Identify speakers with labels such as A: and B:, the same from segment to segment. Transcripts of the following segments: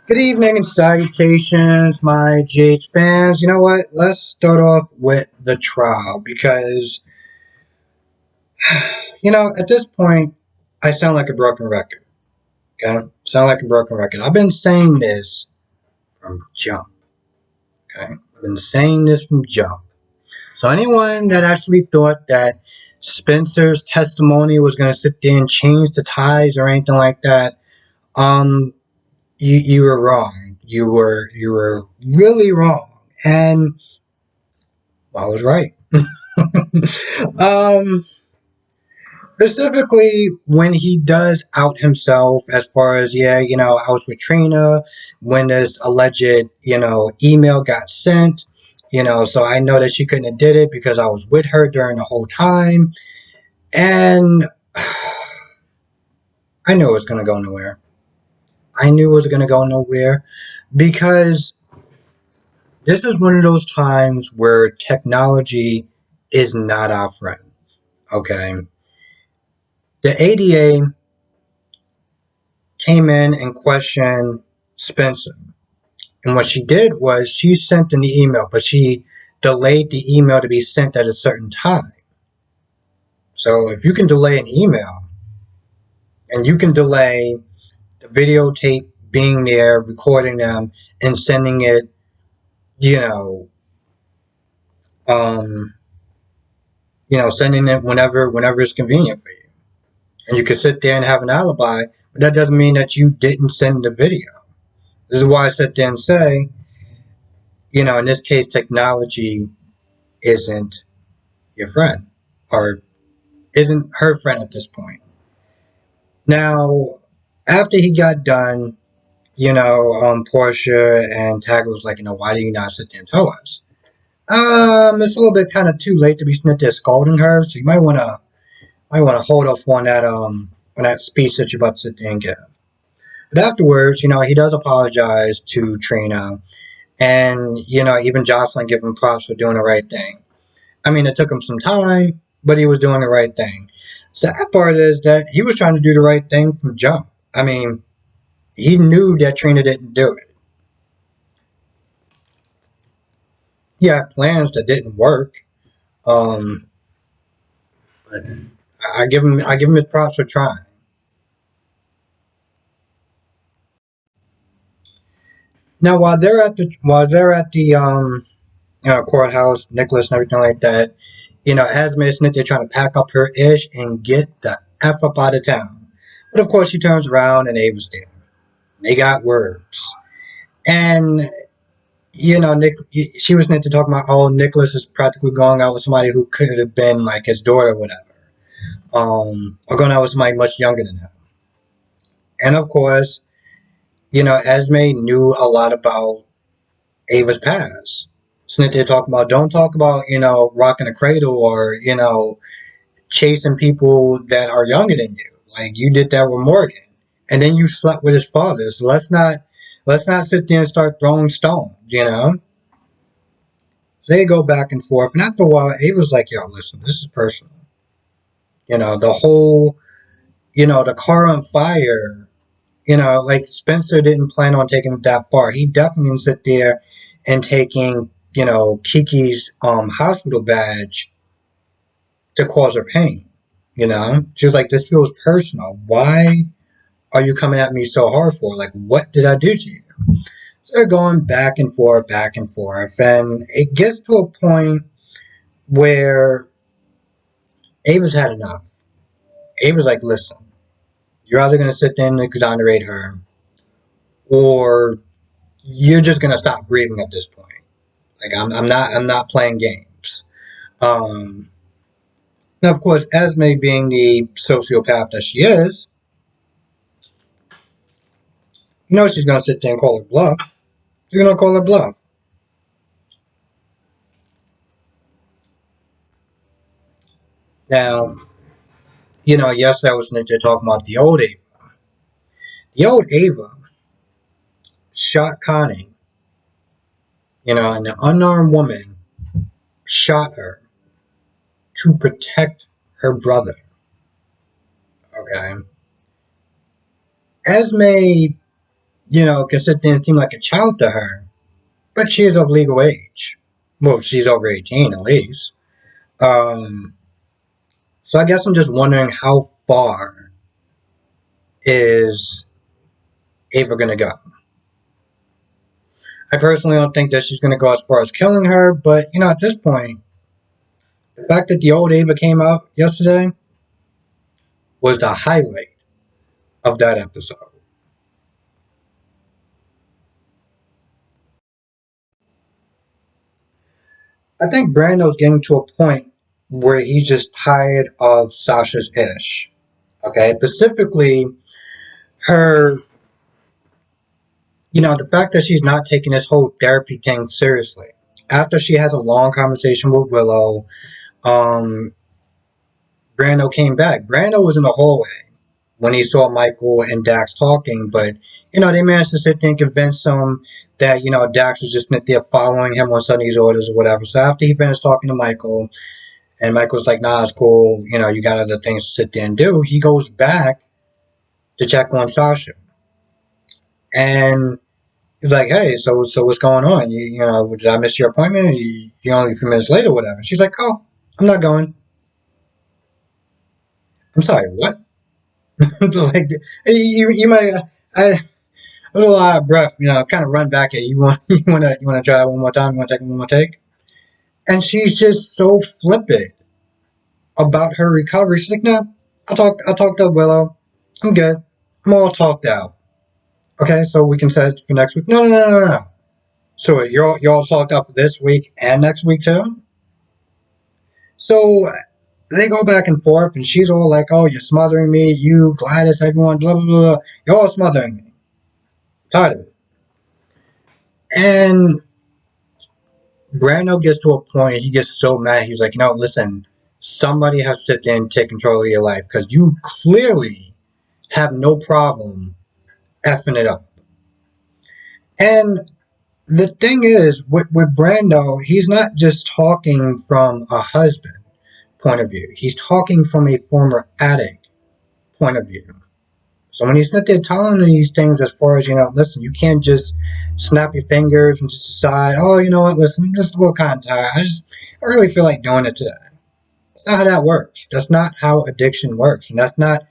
A: Good evening and salutations, my GH fans. You know what? Let's start off with the trial because, at this point, I sound like a broken record. Okay? Sound like a broken record. I've been saying this from jump. Okay? I've been saying this from jump. So anyone that actually thought that Spencer's testimony was going to sit there and change the ties or anything like that, um, you were wrong. You were really wrong. And I was right. um, Specifically when he does out himself, as far as I was with Trina when this alleged email got sent. So I know that she couldn't have did it because I was with her during the whole time, and I knew it was gonna go nowhere. I knew it was gonna go nowhere because this is one of those times where technology is not our friend. Okay, the ADA came in and questioned Spencer. And what she did was she sent an email, but she delayed the email to be sent at a certain time. So if you can delay an email and you can delay the videotape being there, recording them, and sending it, you know, um, sending it whenever it's convenient for you. And you can sit there and have an alibi, but that doesn't mean that you didn't send the video. This is why I sit there and say, in this case, technology isn't your friend or isn't her friend at this point. Now, after he got done, Portia and Tagger was like, why do you not sit there and tell us? It's a little bit kind of too late to be sitting there scolding her, so you might wanna hold off on that speech that you're about to sit there and give. But afterwards, he does apologize to Trina, and even Jocelyn give him props for doing the right thing. I mean, it took him some time, but he was doing the right thing. Sad part is that he was trying to do the right thing from jump. I mean, he knew that Trina didn't do it. He had plans that didn't work. Um, but I give him his props for trying. Now, while they're at the courthouse, Nicholas and everything like that, Esme is there trying to pack up her ish and get the f up out of town. But of course, she turns around and Ava's there. They got words. And Nick, she was meant to talk about, oh, Nicholas is practically going out with somebody who could have been like his daughter or whatever, or going out with somebody much younger than him. And of course, Esme knew a lot about Ava's past. So they're talking about, don't talk about, rocking a cradle or, chasing people that are younger than you. Like you did that with Morgan. And then you slept with his father. So let's not sit there and start throwing stones. They go back and forth, and after a while, Ava's like, "Yo, listen, this is personal. The whole, the car on fire. Like Spencer didn't plan on taking it that far. He definitely didn't sit there and taking, Kiki's hospital badge to cause her pain. She was like, this feels personal. Why are you coming at me so hard for? Like, what did I do to you?" So they're going back and forth, and it gets to a point where Ava's had enough. Ava's like, listen, you're either going to sit there and exonerate her, or you're just going to stop breathing at this point. Like, I'm not playing games. Um, Now, of course, Esme being the sociopath that she is, she's going to sit there and call her bluff. She's going to call her bluff. Now, yes, I was talking about the old Ava. The old Ava shot Connie, and the unarmed woman shot her to protect her brother. Okay. Esme can sit there and seem like a child to her, but she is of legal age. Well, she's over 18 at least. Um, so I guess I'm just wondering how far is Ava gonna go? I personally don't think that she's gonna go as far as killing her, but at this point, the fact that the old Ava came out yesterday was the highlight of that episode. I think Brando's getting to a point where he's just tired of Sasha's ish. Okay, specifically her, the fact that she's not taking this whole therapy thing seriously. After she has a long conversation with Willow, um, Brando came back. Brando was in the hallway when he saw Michael and Dax talking, but they managed to sit there and convince him that Dax was just there following him on Sonny's orders or whatever. So after he finished talking to Michael, and Michael's like, "Nah, it's cool. You got other things to sit there and do." He goes back to check on Sasha, and he's like, "Hey, so what's going on? Did I miss your appointment? You only a few minutes late or whatever." She's like, "Oh, I'm not going." I'm sorry, what? Like, you might. I a little out of breath, kind of run back at you. You want to try it one more time? You want to take one more take? And she's just so flippant about her recovery. She's like, "No, I'll talk to Willow. I'm good. I'm all talked out. Okay, so we can set it for next week." No, no, no, no, no. So you're all talked out for this week and next week too. So they go back and forth, and she's all like, "Oh, you're smothering me. You, Gladys, everyone, blah blah blah. You're all smothering me. Tired of it." And Brando gets to a point, he gets so mad, he's like, listen, somebody has to sit there and take control of your life because you clearly have no problem effing it up. And the thing is, with Brando, he's not just talking from a husband point of view, he's talking from a former addict point of view. So when he's not there telling these things as far as, listen, you can't just snap your fingers and just decide, oh, you know what, listen, I'm just a little kind of tired. I really feel like doing it today. That's not how that works. That's not how addiction works. And that's not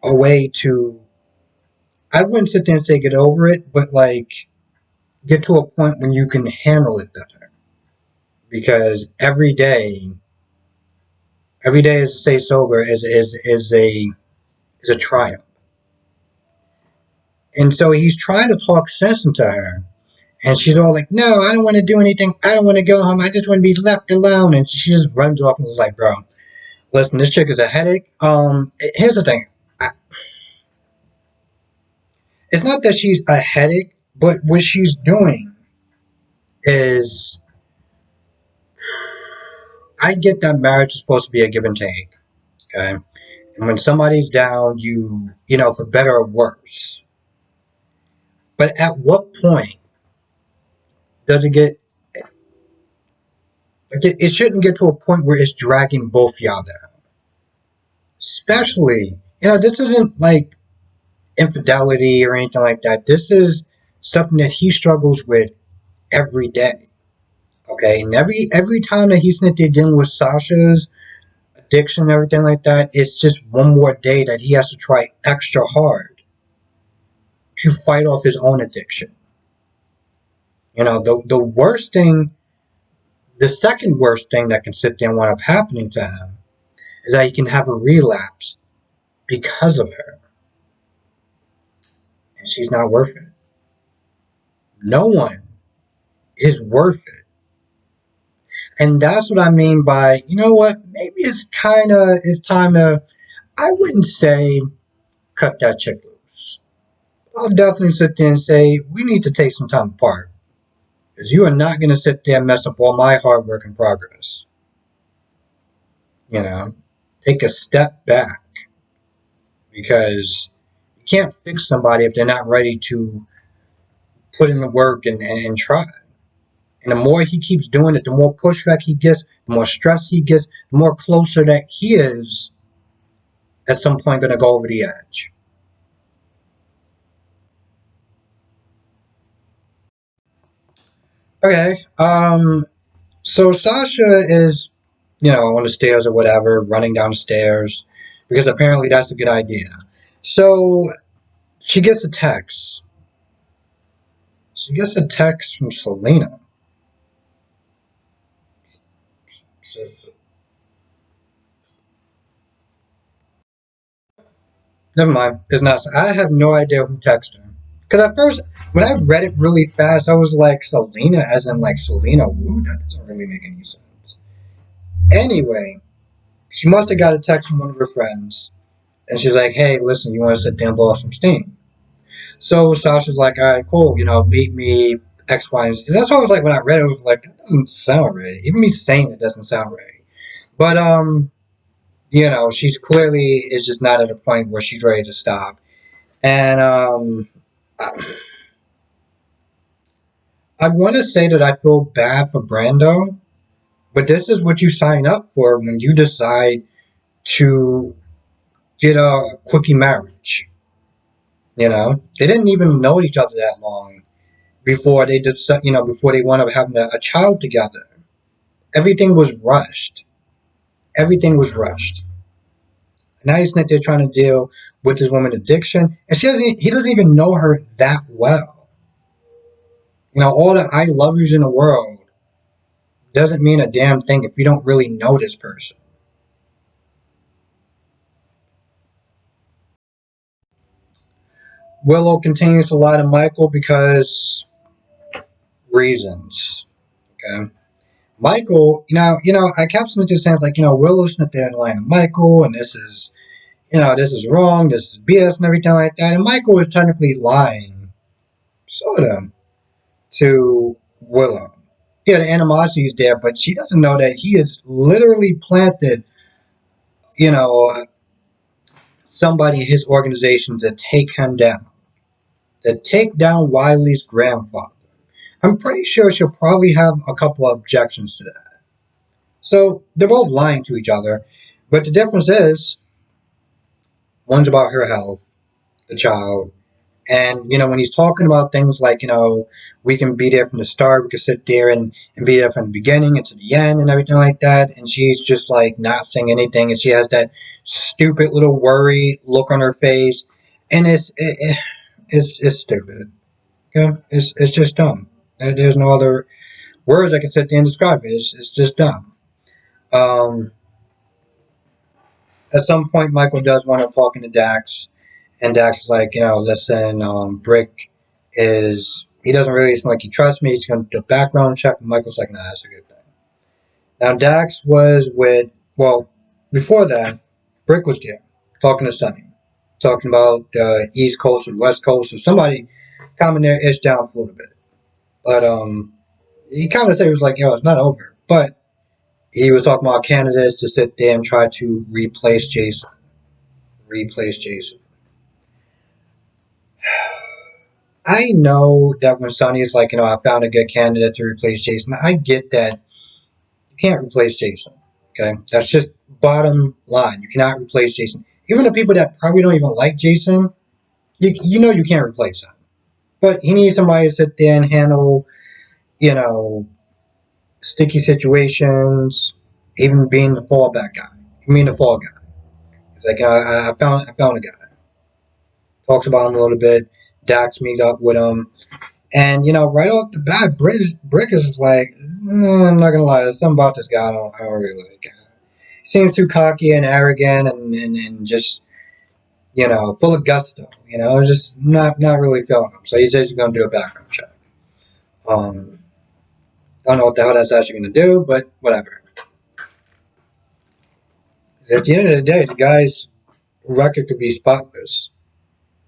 A: a way to, I wouldn't sit there and say get over it, but like get to a point when you can handle it better. Because every day is to stay sober is a triumph. And so he's trying to talk sense into her. And she's all like, "No, I don't want to do anything. I don't want to go home. I just want to be left alone." And she just runs off and is like, "Bro, listen, this chick is a headache." Here's the thing. It's not that she's a headache, but what she's doing is, I get that marriage is supposed to be a give and take. Okay. And when somebody's down, for better or worse. But at what point does it get, like, it shouldn't get to a point where it's dragging both y'all down. Especially, this isn't like infidelity or anything like that. This is something that he struggles with every day. Okay, and every time that he's in there dealing with Sasha's addiction and everything like that, it's just one more day that he has to try extra hard to fight off his own addiction. The worst thing, the second worst thing that can sit there and wind up happening to him is that he can have a relapse because of her, and she's not worth it. No one is worth it. And that's what I mean by, maybe it's time to, I wouldn't say cut that chick loose. I'll definitely sit there and say, we need to take some time apart. Because you are not going to sit there and mess up all my hard work and progress. You know, take a step back. Because you can't fix somebody if they're not ready to put in the work and try. And the more he keeps doing it, the more pushback he gets, the more stress he gets, the more closer that he is at some point going to go over the edge. Okay. So Sasha is, on the stairs or whatever, running down the stairs because apparently that's a good idea. So she gets a text. She gets a text from Selena. Says, never mind. It's not. I have no idea who texted her. Because at first, when I read it really fast, I was like, Selena, as in like Selena Wu? That doesn't really make any sense. Anyway, she must have got a text from one of her friends. And she's like, hey, listen, you want to sit down and blow off some steam? So Sasha's like, all right, cool, meet me X, Y, and Z. That's what I was like when I read it. I was like, that doesn't sound right. Even me saying it doesn't sound right. But she's clearly is just not at a point where she's ready to stop. And I want to say that I feel bad for Brando, but this is what you sign up for when you decide to get a quickie marriage. They didn't even know each other that long before they just before they wound up having a child together. Everything was rushed. Everything was rushed. Now he's not there trying to deal with this woman's addiction, and he doesn't even know her that well. All the I love yous in the world doesn't mean a damn thing if you don't really know this person. Willow continues to lie to Michael because reasons. Okay. Michael, I kept listening to sounds like, Willow's not there and lying to Michael, and this is wrong, this is BS and everything like that. And Michael is technically lying, sort of, to Willow. Yeah, the animosity is there, but she doesn't know that he has literally planted, you know, somebody in his organization to take him down, to take down Wiley's grandfather. I'm pretty sure she'll probably have a couple of objections to that. So they're both lying to each other, but the difference is one's about her health, the child, and when he's talking about things like we can be there from the start, we can sit there and be there from the beginning and to the end and everything like that, and she's just like not saying anything, and she has that stupid little worried look on her face, and it's stupid. Okay, it's just dumb. There's no other words I can sit there and describe it. It's just dumb. Um, at some point, Michael does want to talk to Dax, and Dax is like, listen, Brick he doesn't really seem like he trusts me. He's going to do a background check. And Michael's like, nah, that's a good thing. Now, Dax was well, before that, Brick was there talking to Sonny, talking about the East Coast or West Coast or somebody calming their ish down a little bit. But he kind of said he was like, it's not over. But he was talking about candidates to sit there and try to replace Jason. Replace Jason. I know that when Sonny is like, I found a good candidate to replace Jason, I get that you can't replace Jason. Okay? That's just bottom line. You cannot replace Jason. Even the people that probably don't even like Jason, you can't replace him. But he needs somebody to sit there and handle, you know, sticky situations, even being the fallback guy. I mean the fall guy. It's like I found a guy. Talks about him a little bit. Dax meets up with him. And right off the bat, Brick is like, I'm not gonna lie, there's something about this guy I don't really like. He seems too cocky and arrogant and just full of gusto. Just not really feeling him. So he says he's gonna do a background check. Um, don't know what the hell that's actually gonna do, but whatever. At the end of the day, the guy's record could be spotless,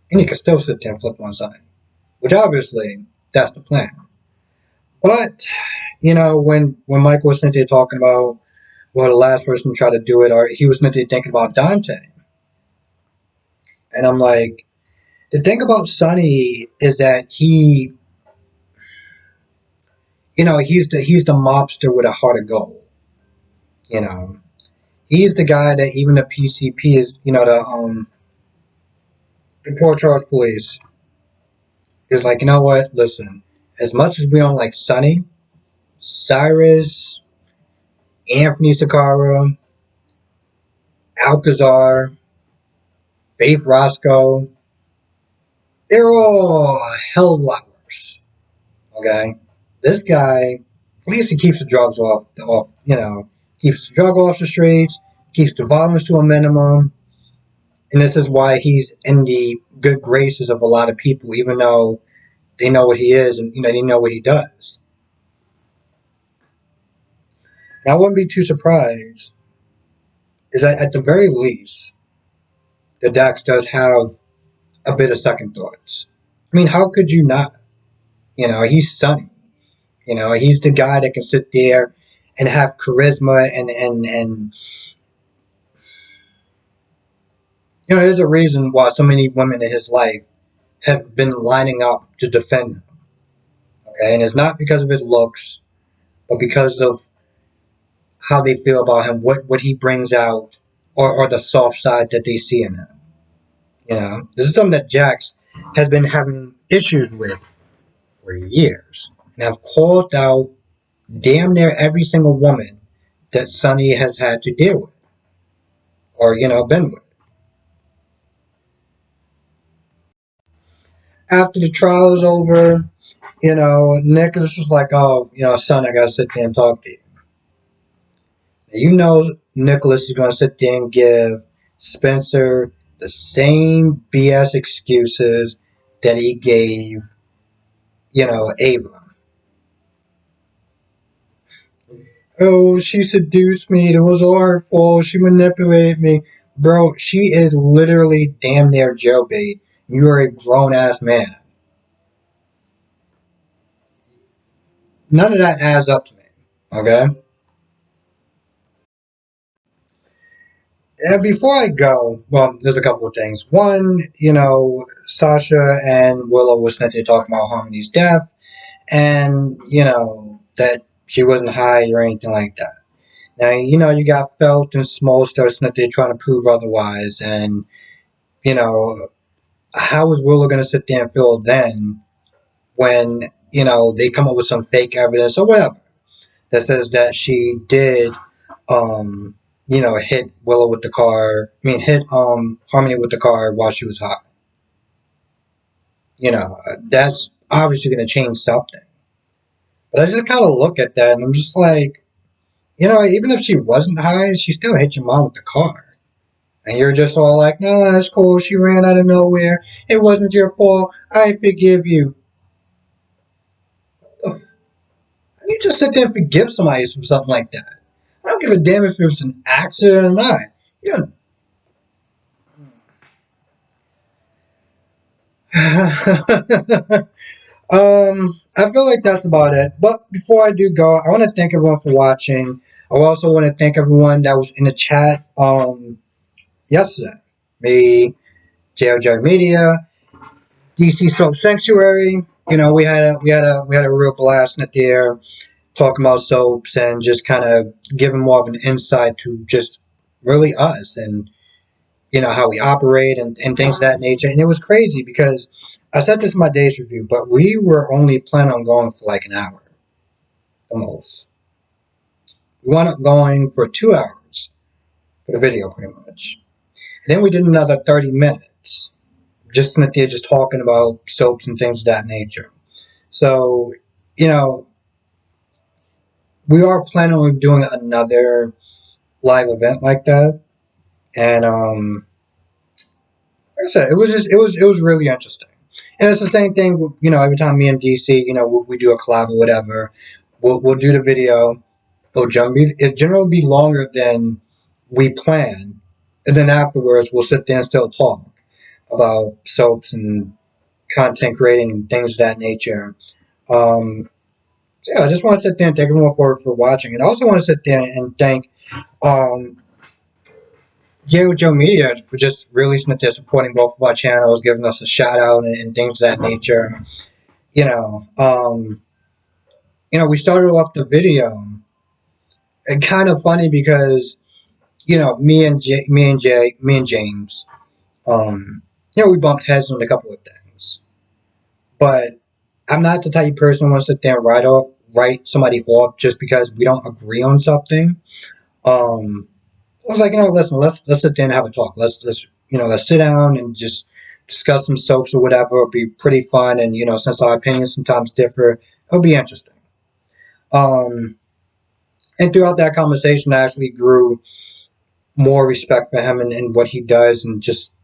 A: and he could still sit there and flip one side, which obviously that's the plan. But when Mike was sitting there talking about the last person to try to do it, or he was sitting there thinking about Dante, and I'm like, the thing about Sonny is that he's the mobster with a heart of gold. You know, he's the guy that even the PCP is, the Port Charles Police is like, you know what? Listen, as much as we don't like Sonny, Cyrus, Anthony Sakara, Alcazar, Faith Roscoe, they're all a hell of a lot worse. Okay? This guy, at least he keeps the drugs keeps the drug off the streets, keeps the violence to a minimum, and this is why he's in the good graces of a lot of people, even though they know what he is and they know what he does. And I wouldn't be too surprised is that at the very least, the Dax does have a bit of second thoughts. I mean, how could you not? He's Sonny. He's the guy that can sit there and have charisma and there's a reason why so many women in his life have been lining up to defend him. Okay, and it's not because of his looks, but because of how they feel about him, what he brings out, or the soft side that they see in him. This is something that Jax has been having issues with for years, and have called out damn near every single woman that Sonny has had to deal with, or been with. After the trial is over, Nicholas was like, "Oh, son, I gotta sit there and talk to you." Nicholas is gonna sit there and give Spencer the same BS excuses that he gave, Ava. Oh, she seduced me. It was all her fault. She manipulated me. Bro, she is literally damn near jailbait. You're a grown ass man. None of that adds up to me. Okay? And before I go, well, there's a couple of things. One, Sasha and Willow was sent to talk about Harmony's death, and, that she wasn't high or anything like that. Now, you got Felt and Smolster that they're trying to prove otherwise, and, how is Willow going to sit there and feel then when, they come up with some fake evidence or whatever that says that she did, um, hit Willow with the car. I mean, hit Harmony with the car while she was high. That's obviously going to change something. But I just kind of look at that and I'm just like, even if she wasn't high, she still hit your mom with the car. And you're just all like, no, that's cool. She ran out of nowhere. It wasn't your fault. I forgive you. You just sit there and forgive somebody for something like that. I don't give a damn if it was an accident or not. You know. I feel like that's about it. But before I do go, I want to thank everyone for watching. I also want to thank everyone that was in the chat yesterday. Me, JLJ Media, DC Soap Sanctuary. We had a real blast in it there, talking about soaps and just kind of giving more of an insight to just really us and how we operate and things of that nature. And it was crazy because I said this in my day's review, but we were only planning on going for like an hour, the most. We wound up going for 2 hours for the video, pretty much. And then we did another 30 minutes, just in the theater, just talking about soaps and things of that nature. So, you know, we are planning on doing another live event like that. And like I said, it was really interesting. And it's the same thing, every time me and DC, we do a collab or whatever, we'll do the video. It generally be longer than we plan, and then afterwards we'll sit there and still talk about soaps and content creating and things of that nature. So yeah, I just want to sit there and thank everyone for watching, and I also want to sit there and thank um, Joe Media for just releasing it, supporting both of our channels, giving us a shout out and things of that nature. You know, um, we started off the video, and kind of funny because me and James, we bumped heads on a couple of things, but I'm not the type of person who wants to sit there and write somebody off just because we don't agree on something. I was like, listen, let's sit there and have a talk. Let's sit down and just discuss some soaps or whatever. It'll be pretty fun, and since our opinions sometimes differ, it'll be interesting. Um, and throughout that conversation, I actually grew more respect for him and what he does, and just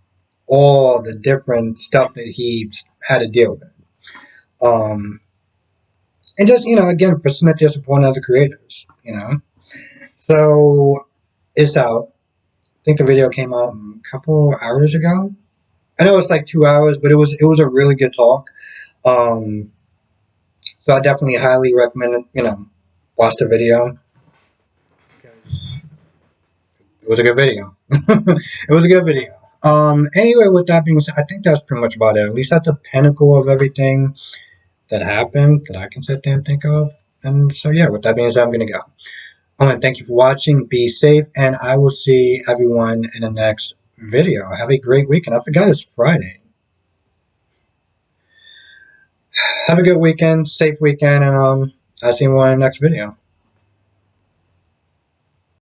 A: all the different stuff that he's had to deal with. Um, and just again, for Smith, supporting other creators. So it's out. I think the video came out a couple hours ago. I know it's like 2 hours, but it was a really good talk. Um, so I definitely highly recommend it. Watch the video because it was a good video. It was a good video. Anyway, with that being said, I think that's pretty much about it. At least at the pinnacle of everything that happened that I can sit there and think of. And so yeah, with that being said, I'm gonna go. I want to thank you for watching. Be safe, and I will see everyone in the next video. Have a great weekend. I forgot it's Friday. Have a good weekend, safe weekend, and I'll see you in the next video.